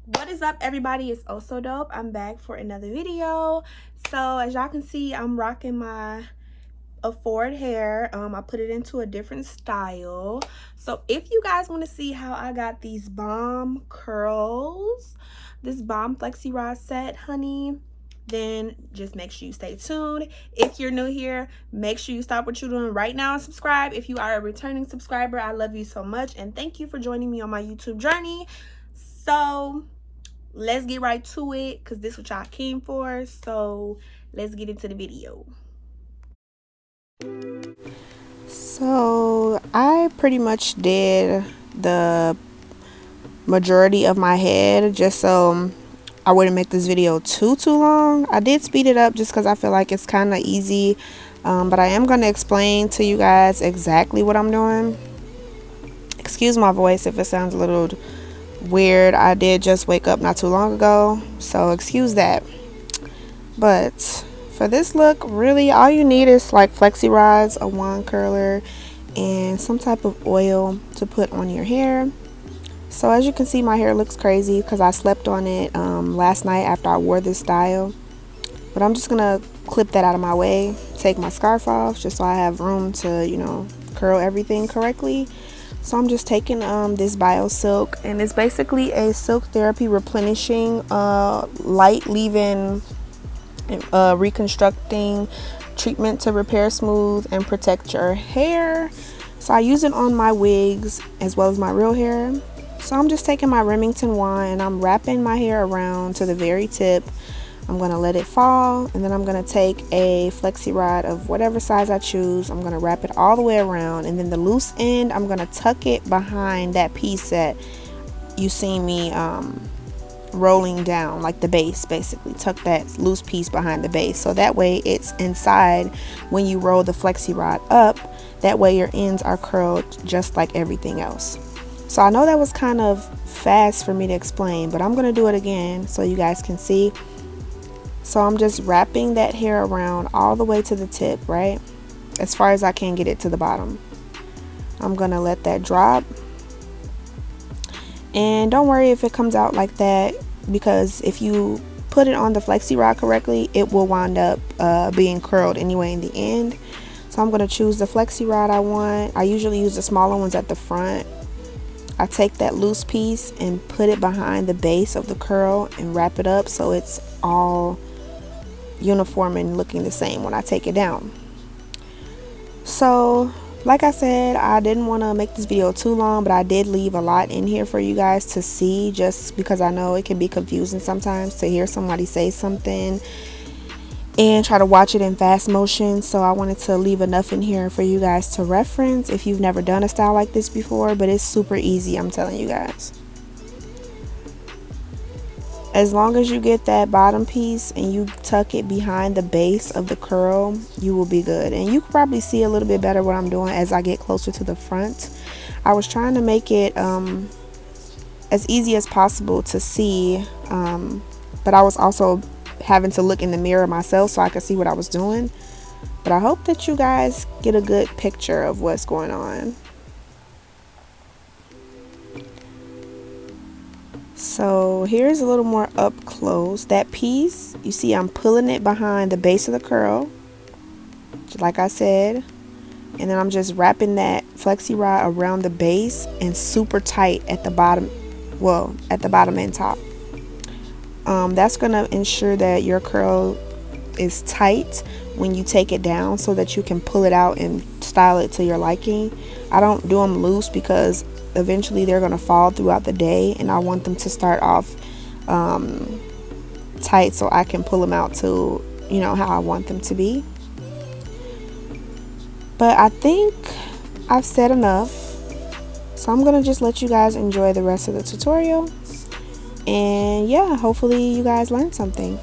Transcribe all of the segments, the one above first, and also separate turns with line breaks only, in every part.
What is up, everybody? It's Also Dope. I'm back for another video. So as y'all can see, I'm rocking my afford hair. I put it into a different style. So if you guys want to see how I got these bomb curls, this bomb flexi rod set, honey, then just make sure you stay tuned. If you're new here, make sure you stop what you're doing right now and subscribe. If you are a returning subscriber, I love you so much and thank you for joining me on my YouTube journey. So let's get right to it, because this is what y'all came for. So let's get into the video. So I pretty much did the majority of my head just so I wouldn't make this video too long. I did speed it up just because I feel like it's kind of easy, but I am going to explain to you guys exactly what I'm doing. Excuse my voice if it sounds a little weird. I did just wake up not too long ago, so excuse that. But for this look, really all you need is like flexi rods, a wand curler, and some type of oil to put on your hair. So as you can see, my hair looks crazy because I slept on it last night after I wore this style. But I'm just gonna clip that out of my way, take my scarf off just so I have room to, you know, curl everything correctly. So I'm just taking this Bio Silk, and it's basically a silk therapy replenishing light leave-in reconstructing treatment to repair, smooth, and protect your hair. So I use it on my wigs as well as my real hair. So I'm just taking my Remington wand and I'm wrapping my hair around to the very tip. I'm going to let it fall, and then I'm going to take a flexi rod of whatever size I choose. I'm going to wrap it all the way around, and then the loose end I'm going to tuck it behind that piece that you see me rolling down, like the base. Basically tuck that loose piece behind the base, so that way it's inside when you roll the flexi rod up. That way your ends are curled just like everything else. So I know that was kind of fast for me to explain, but I'm going to do it again so you guys can see. So I'm just wrapping that hair around all the way to the tip, right, as far as I can get it to the bottom. I'm gonna let that drop, and don't worry if it comes out like that, because if you put it on the flexi rod correctly, it will wind up being curled anyway in the end. So I'm gonna choose the flexi rod I want. I usually use the smaller ones at the front. I take that loose piece and put it behind the base of the curl and wrap it up so it's all uniform and looking the same when I take it down. So like I said, I didn't want to make this video too long, but I did leave a lot in here for you guys to see, just because I know it can be confusing sometimes to hear somebody say something and try to watch it in fast motion. So I wanted to leave enough in here for you guys to reference if you've never done a style like this before. But it's super easy, I'm telling you guys. As long as you get that bottom piece and you tuck it behind the base of the curl, you will be good. And you can probably see a little bit better what I'm doing as I get closer to the front. I was trying to make it as easy as possible to see, but I was also having to look in the mirror myself so I could see what I was doing. But I hope that you guys get a good picture of what's going on. So here's a little more up close. That piece, you see I'm pulling it behind the base of the curl, like I said, and then I'm just wrapping that flexi rod around the base and super tight at the bottom, well, at the bottom and top. That's going to ensure that your curl is tight when you take it down so that you can pull it out and style it to your liking. I don't do them loose because eventually they're going to fall throughout the day, and I want them to start off tight so I can pull them out to, you know, how I want them to be. But I think I've said enough, so I'm going to just let you guys enjoy the rest of the tutorial, and yeah, hopefully you guys learned something.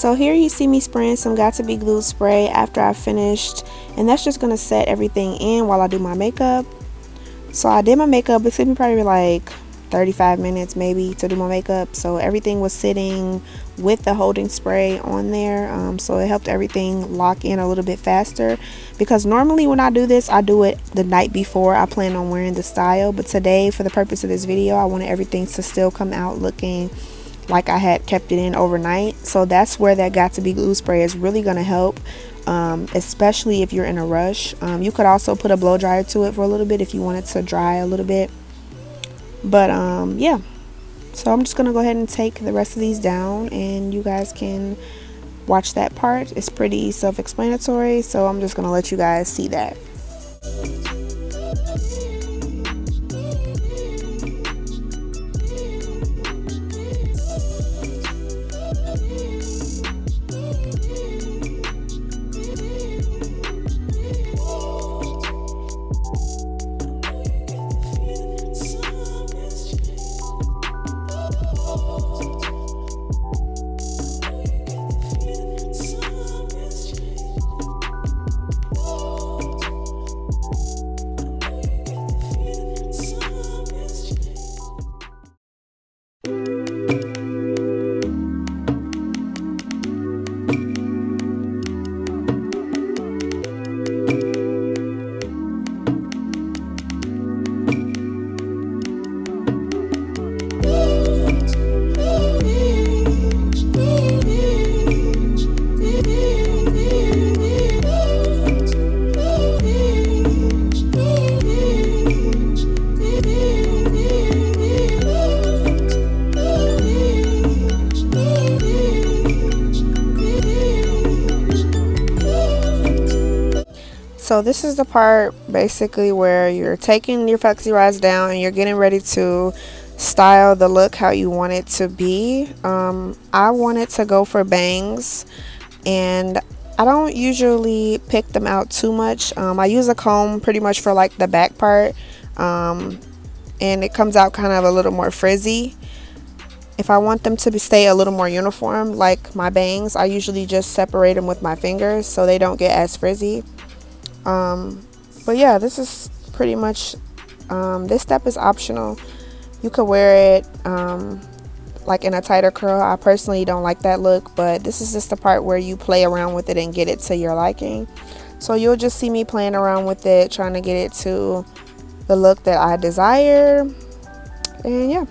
So here you see me spraying some Got To Be Glue spray after I finished, and that's just going to set everything in while I do my makeup. So I did my makeup. It took me probably like 35 minutes maybe to do my makeup. So everything was sitting with the holding spray on there. So it helped everything lock in a little bit faster, because normally when I do this, I do it the night before I plan on wearing the style. But today, for the purpose of this video, I wanted everything to still come out looking like I had kept it in overnight. So that's where that Got To Be Glue spray is really going to help, especially if you're in a rush. You could also put a blow dryer to it for a little bit if you want it to dry a little bit. But yeah, so I'm just gonna go ahead and take the rest of these down, and you guys can watch that part. It's pretty self-explanatory, so I'm just gonna let you guys see that. So this is the part basically where you're taking your Flexi rods down and you're getting ready to style the look how you want it to be. I wanted to go for bangs, and I don't usually pick them out too much. I use a comb pretty much for like the back part, and it comes out kind of a little more frizzy. If I want them to stay a little more uniform, like my bangs, I usually just separate them with my fingers so they don't get as frizzy. But yeah, this is pretty much, this step is optional. You could wear it like in a tighter curl. I personally don't like that look, but this is just the part where you play around with it and get it to your liking. So you'll just see me playing around with it, trying to get it to the look that I desire. And yeah.